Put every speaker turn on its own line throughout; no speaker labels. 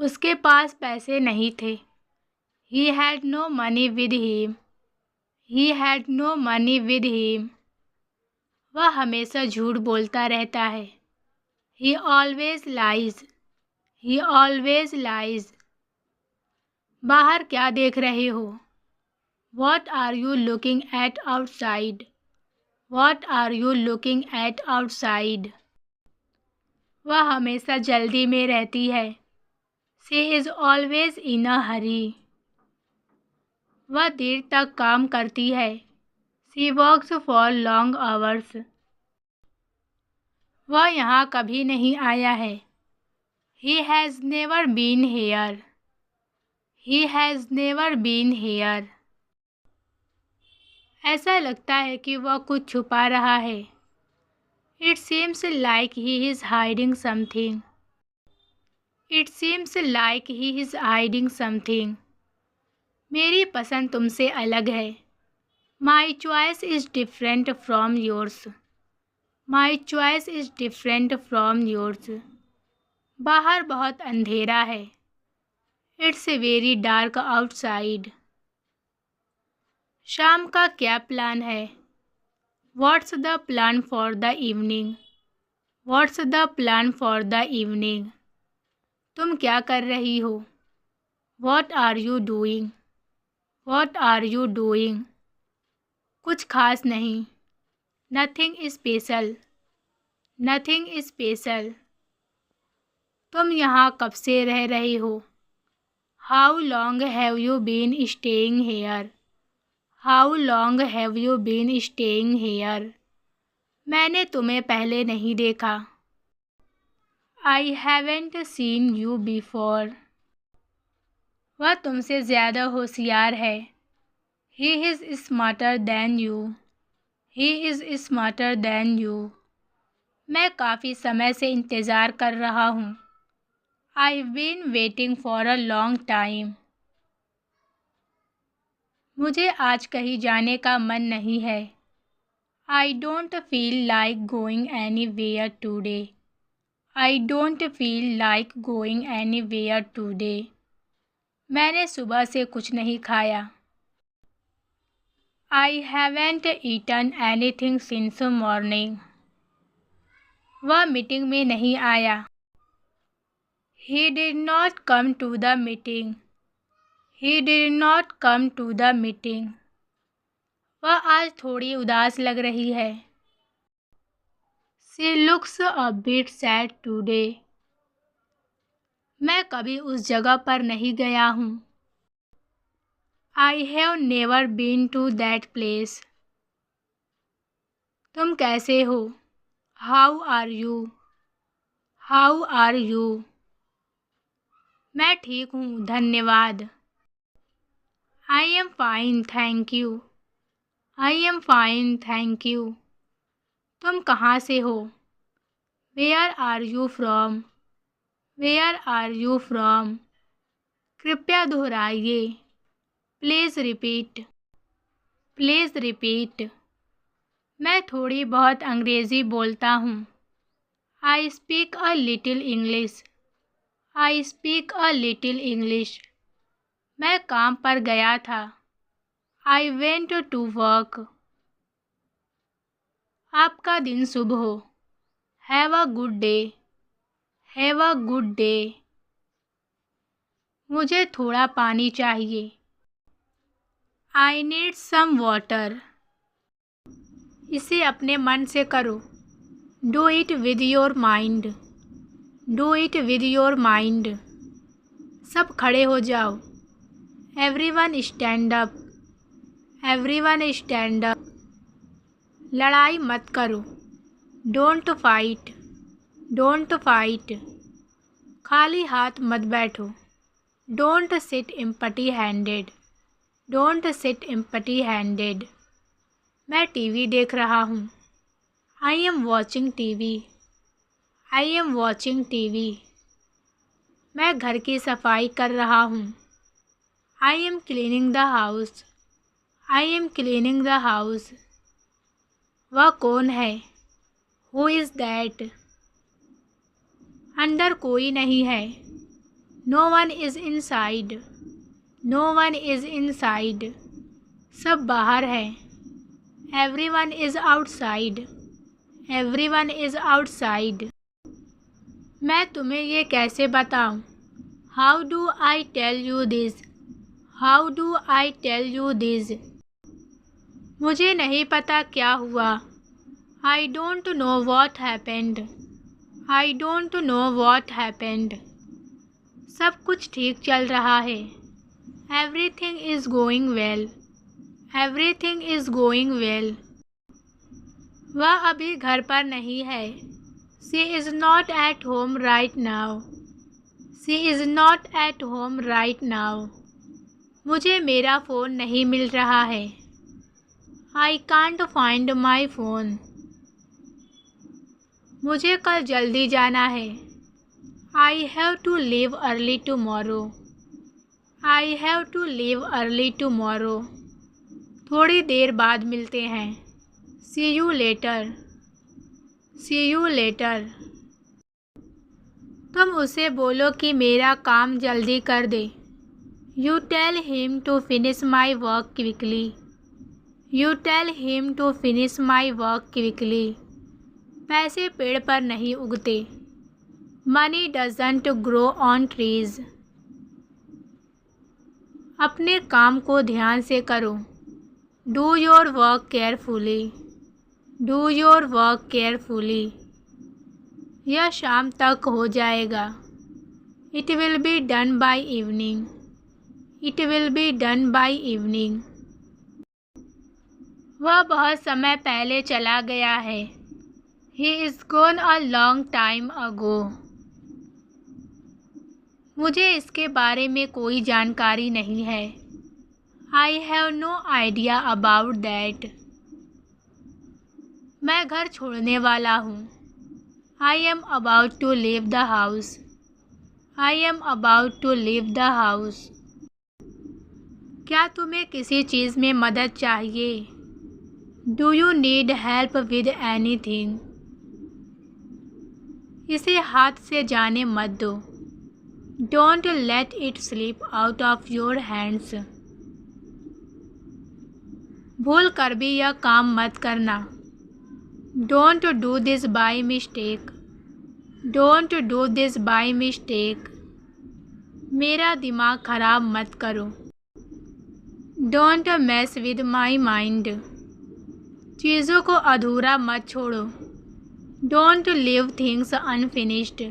उसके पास पैसे नहीं थे। He had no money with him. He had no money with him. वह हमेशा झूठ बोलता रहता है। He always lies. He always lies. बाहर क्या देख रहे हो? What are you looking at outside? What are you looking at outside? वह हमेशा जल्दी में रहती है। She is always in a hurry. वह देर तक काम करती है। She works for long hours. वह यहाँ कभी नहीं आया है। He has never been here. He has never been here. ऐसा लगता है कि वह कुछ छुपा रहा है। It seems like he is hiding something. It seems like he is hiding something. मेरी पसंद तुमसे अलग है। My choice is different from yours. My choice is different from yours. बाहर बहुत अंधेरा है। It's very dark outside. शाम का क्या प्लान है? What's the plan for the evening? What's the plan for the evening? तुम क्या कर रही हो? What are you doing? What are you doing? कुछ खास नहीं। Nothing special. Nothing special. तुम यहाँ कब से रह रहे हो? How long have you been staying here? How long have you been staying here? मैंने तुम्हें पहले नहीं देखा। I haven't seen you before. वह तुमसे ज़्यादा होशियार है। He is smarter than you. He is smarter than you. मैं काफ़ी समय से इंतज़ार कर रहा हूँ। I've been waiting for a long time. मुझे आज कहीं जाने का मन नहीं है। I don't feel like going anywhere today. I don't feel like going anywhere today. मैंने सुबह से कुछ नहीं खाया। I haven't eaten anything since morning. वह मीटिंग में नहीं आया। He did not come to the meeting. He did not come to the meeting. वह आज थोड़ी उदास लग रही है। She looks a bit sad today. मैं कभी उस जगह पर नहीं गया हूँ। I have never been to that place. तुम कैसे हो? How are you? How are you? मैं ठीक हूँ, धन्यवाद। I am fine, thank you. I am fine, thank you. तुम कहाँ से हो? Where are you from? Where are you from? कृपया दोहराइए। Please repeat. Please repeat. मैं थोड़ी बहुत अंग्रेज़ी बोलता हूँ। I speak a little English. I speak a little English. मैं काम पर गया था। I went to work. आपका दिन शुभ हो। Have a good day. Have a good day. मुझे थोड़ा पानी चाहिए। I need some water. इसे अपने मन से करो। Do it with your mind. Do it with your mind. सब खड़े हो जाओ। Everyone stand up. Everyone stand up. लड़ाई मत करो। Don't fight. Don't fight. खाली हाथ मत बैठो। Don't sit empty-handed. Don't sit empty-handed. मैं टीवी देख रहा हूँ। I am watching TV. I am watching TV. मैं घर की सफाई कर रहा हूँ। I am cleaning the house. I am cleaning the house. वह कौन है? Who is that? अंदर कोई नहीं है। No one is inside, no one is inside, सब बाहर है। Everyone is outside, everyone is outside, मैं तुम्हें ये कैसे बताऊँ? How do I tell you this, how do I tell you this, मुझे नहीं पता क्या हुआ। I don't know what happened, I don't know what happened, सब कुछ ठीक चल रहा है। Everything is going well, everything is going well, वह अभी घर पर नहीं है। She is not at home right now, she is not at home right now, मुझे मेरा फ़ोन नहीं मिल रहा है। I can't find my phone, मुझे कल जल्दी जाना है। I have to leave early tomorrow, I have to leave early tomorrow, थोड़ी देर बाद मिलते हैं। See you later, see you later, तुम उसे बोलो कि मेरा काम जल्दी कर दे। You tell him to finish my work quickly, you tell him to finish my work quickly, पैसे पेड़ पर नहीं उगते। Money doesn't grow on trees, अपने काम को ध्यान से करो। Do your work carefully, do your work carefully, यह शाम तक हो जाएगा। It will be done by evening, it will be done by evening, वह बहुत समय पहले चला गया है। He is gone a long time ago, मुझे इसके बारे में कोई जानकारी नहीं है। I have no idea about that, मैं घर छोड़ने वाला हूँ। I am about to leave the house, I am about to leave the house, क्या तुम्हें किसी चीज़ में मदद चाहिए? Do you need help with anything, इसे हाथ से जाने मत दो। Don't let it slip out of your hands, भूल कर भी यह काम मत करना। Don't do this by mistake, don't do this by mistake, मेरा दिमाग खराब मत करो। Don't mess with my mind, चीज़ों को अधूरा मत छोड़ो। Don't leave things unfinished,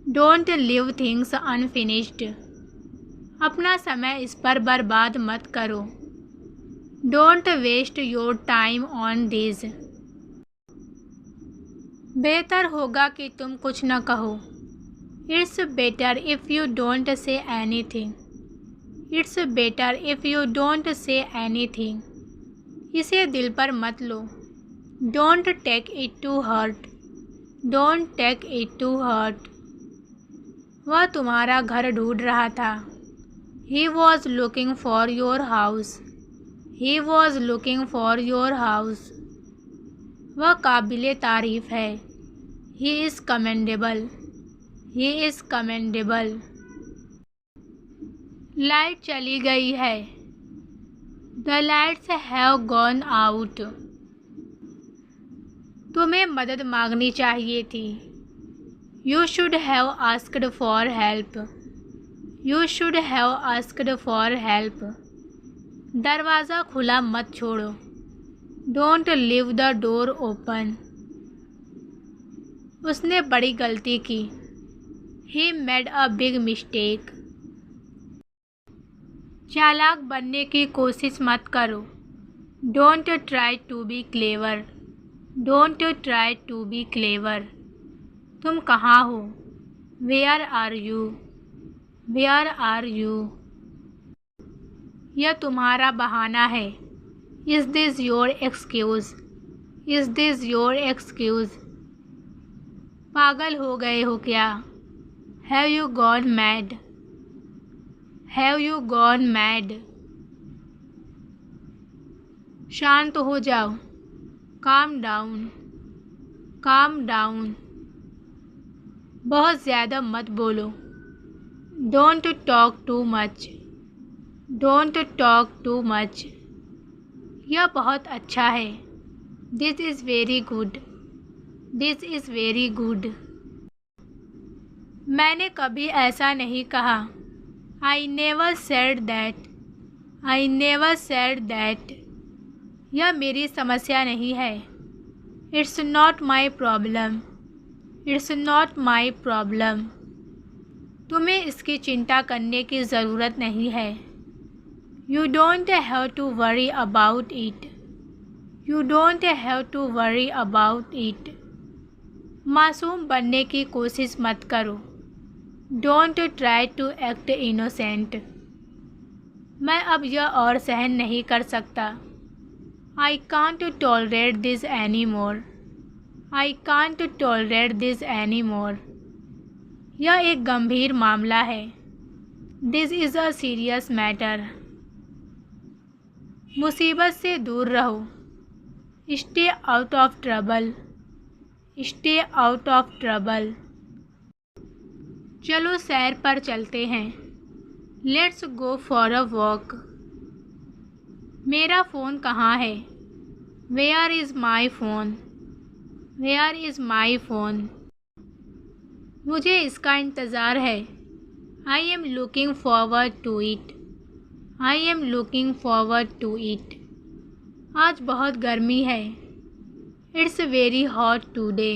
don't leave things unfinished, अपना समय इस पर बर्बाद मत करो। Don't waste your time on this, बेहतर होगा कि तुम कुछ न कहो। It's better if you don't say anything, it's better if you don't say anything, इसे दिल पर मत लो। Don't take it to hurt, don't take it to hurt, वह तुम्हारा घर ढूंढ रहा था। He was looking for your house, he was looking for your house, वह काबिले तारीफ़ है। He is commendable, he is commendable, लाइट चली गई है। The lights have gone out, तुम्हें मदद मांगनी चाहिए थी। You should have asked for help, you should have asked for help, दरवाज़ा खुला मत छोड़ो। Don't leave the door open, उसने बड़ी गलती की। He made a big mistake, चालाक बनने की कोशिश मत करो। Don't try to be clever, don't try to be clever, तुम कहाँ हो? Where are you, where are you, यह तुम्हारा बहाना है। Is this your excuse, is this your excuse, पागल हो गए हो क्या? Have you gone mad, have you gone mad, शांत हो जाओ। काम डाउन, काम डाउन, बहुत ज़्यादा मत बोलो। Don't talk too much, don't talk too much. यह बहुत अच्छा है। This is very good, this is very good. मैंने कभी ऐसा नहीं कहा। I never said that, I never said that. यह मेरी समस्या नहीं है। It's not my problem, it's not my problem. तुम्हें इसकी चिंता करने की ज़रूरत नहीं है। You don't have to worry about it, you don't have to worry about it. मासूम बनने की कोशिश मत करो। Don't try to act innocent. मैं अब यह और सहन नहीं कर सकता। I can't tolerate this any more, I can't tolerate this any more. यह एक गंभीर मामला है। This is a serious matter. मुसीबत से दूर रहो। Stay out of trouble, stay out of trouble. चलो सैर पर चलते हैं। Let's go for a walk. मेरा फ़ोन कहाँ है? Where is my phone, where is my phone. मुझे इसका इंतज़ार है। I am looking forward to it, I am looking forward to it. आज बहुत गर्मी है। It's very hot today.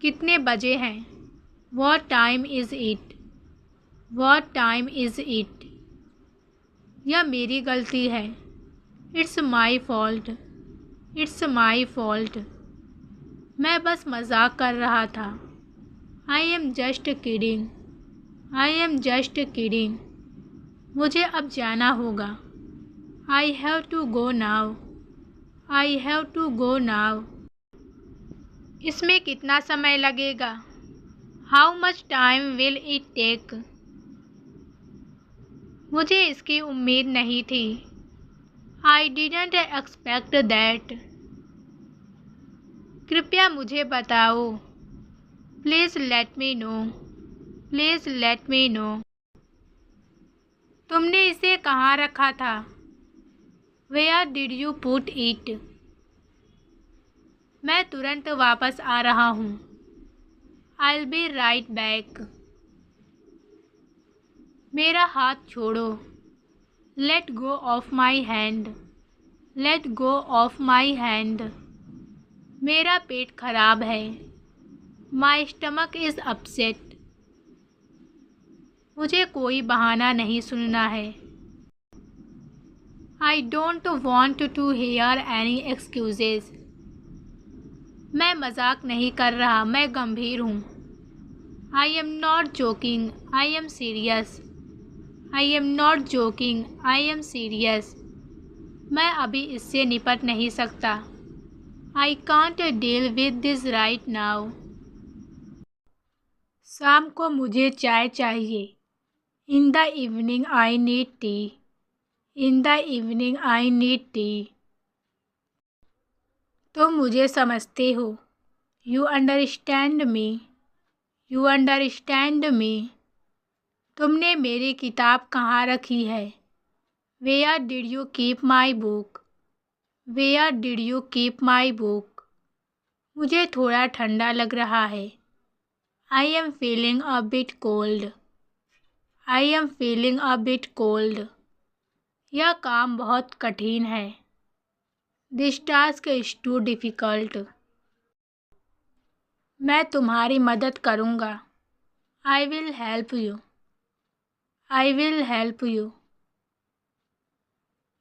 कितने बजे हैं? What time is it, What time is it. यह मेरी गलती है। It's my fault, it's my fault. मैं बस मजाक कर रहा था। I am just kidding, I am just kidding. मुझे अब जाना होगा। आई have to go now, I have to go now. इसमें कितना समय लगेगा? How much time will it take? मुझे इसकी उम्मीद नहीं थी। I didn't expect that. कृपया मुझे बताओ। Please let me know, please let me know. तुमने इसे कहाँ रखा था? Where did you put it? मैं तुरंत वापस आ रहा हूँ। I'll B right back. मेरा हाथ छोड़ो। Let go of my hand, let go of my hand. मेरा पेट खराब है। My stomach is upset. मुझे कोई बहाना नहीं सुनना है। I don't want to hear any excuses. मैं मजाक नहीं कर रहा, मैं गंभीर हूँ। I am not joking, I am serious. I am not joking, I am serious. मैं अभी इससे निपट नहीं सकता। I can't deal with this right now. शाम को मुझे चाय चाहिए। In the evening I need tea, in the evening I need tea. तुम मुझे समझते हो। You understand me, you understand me. तुमने मेरी किताब कहाँ रखी है? Where did you keep my book, where did you keep my book. मुझे थोड़ा ठंडा लग रहा है। I am feeling a bit cold, I am feeling a bit cold. यह काम बहुत कठिन है। This task is too difficult. मैं तुम्हारी मदद करूँगा। I will help you, I will help you.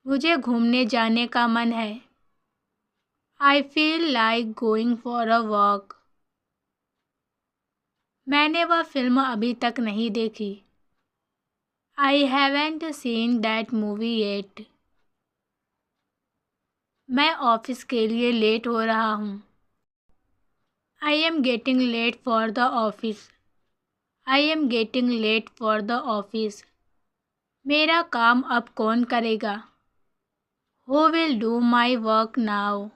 मुझे घूमने जाने का मन है। I feel like going for a walk. मैंने वह फिल्म अभी तक नहीं देखी। I haven't seen that movie yet. मैं ऑफिस के लिए लेट हो रहा हूँ। I am getting late for the office, I am getting late for the office. मेरा काम अब कौन करेगा? Who will do my work now?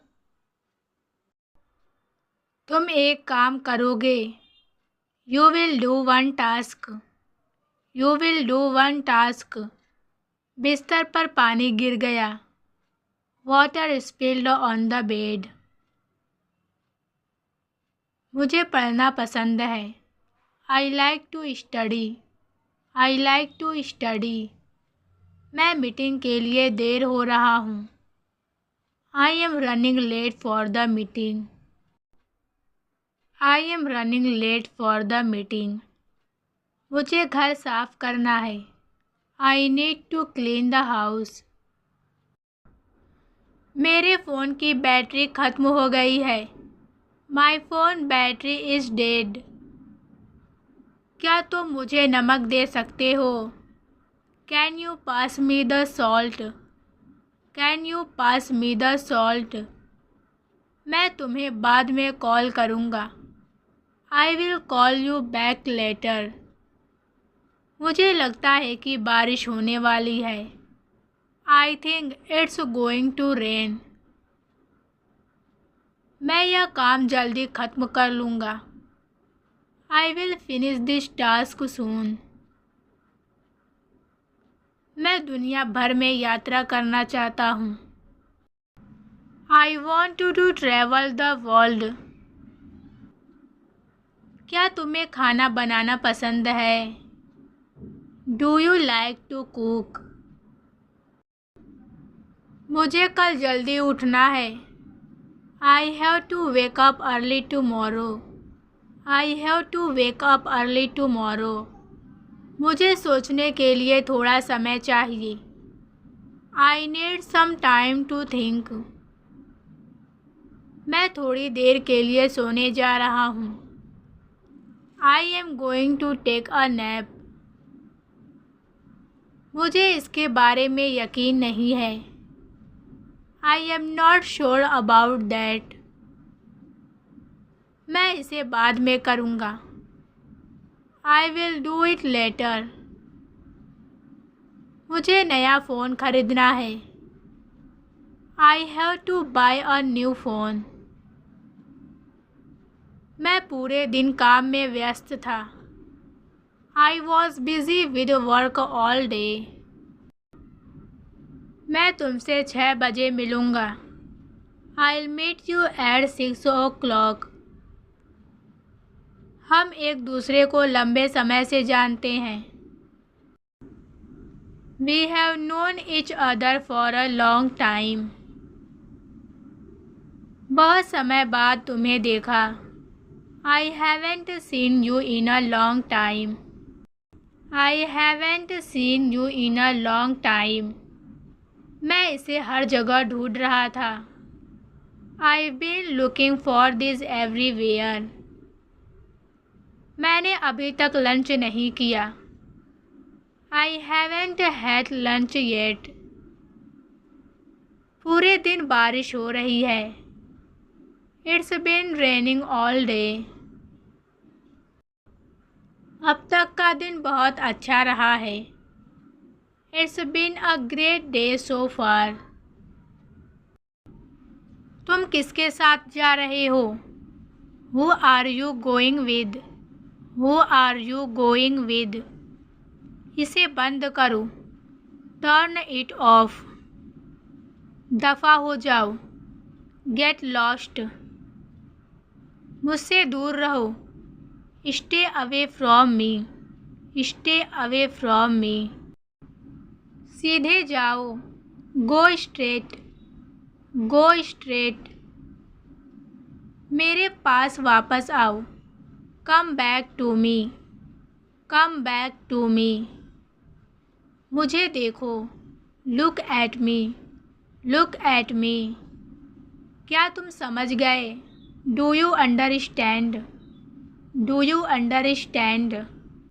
तुम एक काम करोगे? You will do one task. You will do one task. बिस्तर पर पानी गिर गया. Water spilled on the bed. मुझे पढ़ना पसंद है. I like to study. I like to study. मैं मीटिंग के लिए देर हो रहा हूँ. I am running late for the meeting. I am running late for the meeting. मुझे घर साफ करना है. I need to clean the house. मेरे फ़ोन की बैटरी ख़त्म हो गई है. My phone battery is dead. क्या तुम मुझे नमक दे सकते हो? Can you pass me the salt? Can you pass me the salt? मैं तुम्हें बाद में कॉल करूँगा. I will call you back later. मुझे लगता है कि बारिश होने वाली है. I think it's going to rain. मैं यह काम जल्दी ख़त्म कर लूँगा. I will finish this task soon. मैं दुनिया भर में यात्रा करना चाहता हूँ. I want to travel the world. क्या तुम्हें खाना बनाना पसंद है? Do you like to cook? मुझे कल जल्दी उठना है. I have to wake up early tomorrow. I have to wake up early tomorrow. मुझे सोचने के लिए थोड़ा समय चाहिए. I need some time to think. मैं थोड़ी देर के लिए सोने जा रहा हूँ. I am going to take a nap. मुझे इसके बारे में यकीन नहीं है. I am not sure about that. मैं इसे बाद में करूँगा. I will do it later. मुझे नया फ़ोन खरीदना है. I have to buy a new phone. मैं पूरे दिन काम में व्यस्त था. I was busy with work all day. मैं तुमसे 6 बजे मिलूँगा. I'll meet you at 6 o'clock. हम एक दूसरे को लंबे समय से जानते हैं. We have known each other for a long time. बहुत समय बाद तुम्हें देखा. I haven't seen you in a long time. I haven't seen you in a long time. मैं इसे हर जगह ढूंढ रहा था. I've been looking for this everywhere. मैंने अभी तक लंच नहीं किया. I haven't had lunch yet. पूरे दिन बारिश हो रही है. It's been raining all day. अब तक का दिन बहुत अच्छा रहा है. It's been a great day so far. तुम किसके साथ जा रहे हो? Who are you going with? Who are you going with? इसे बंद करो. Turn it off. दफ़ा हो जाओ. Get lost. मुझसे दूर रहो. Stay away from me. Stay away from me. सीधे जाओ. Go straight. Go straight. मेरे पास वापस आओ. Come back to me. Come back to me. मुझे देखो. Look at me. Look at me. क्या तुम समझ गए? Do you understand? Do you understand?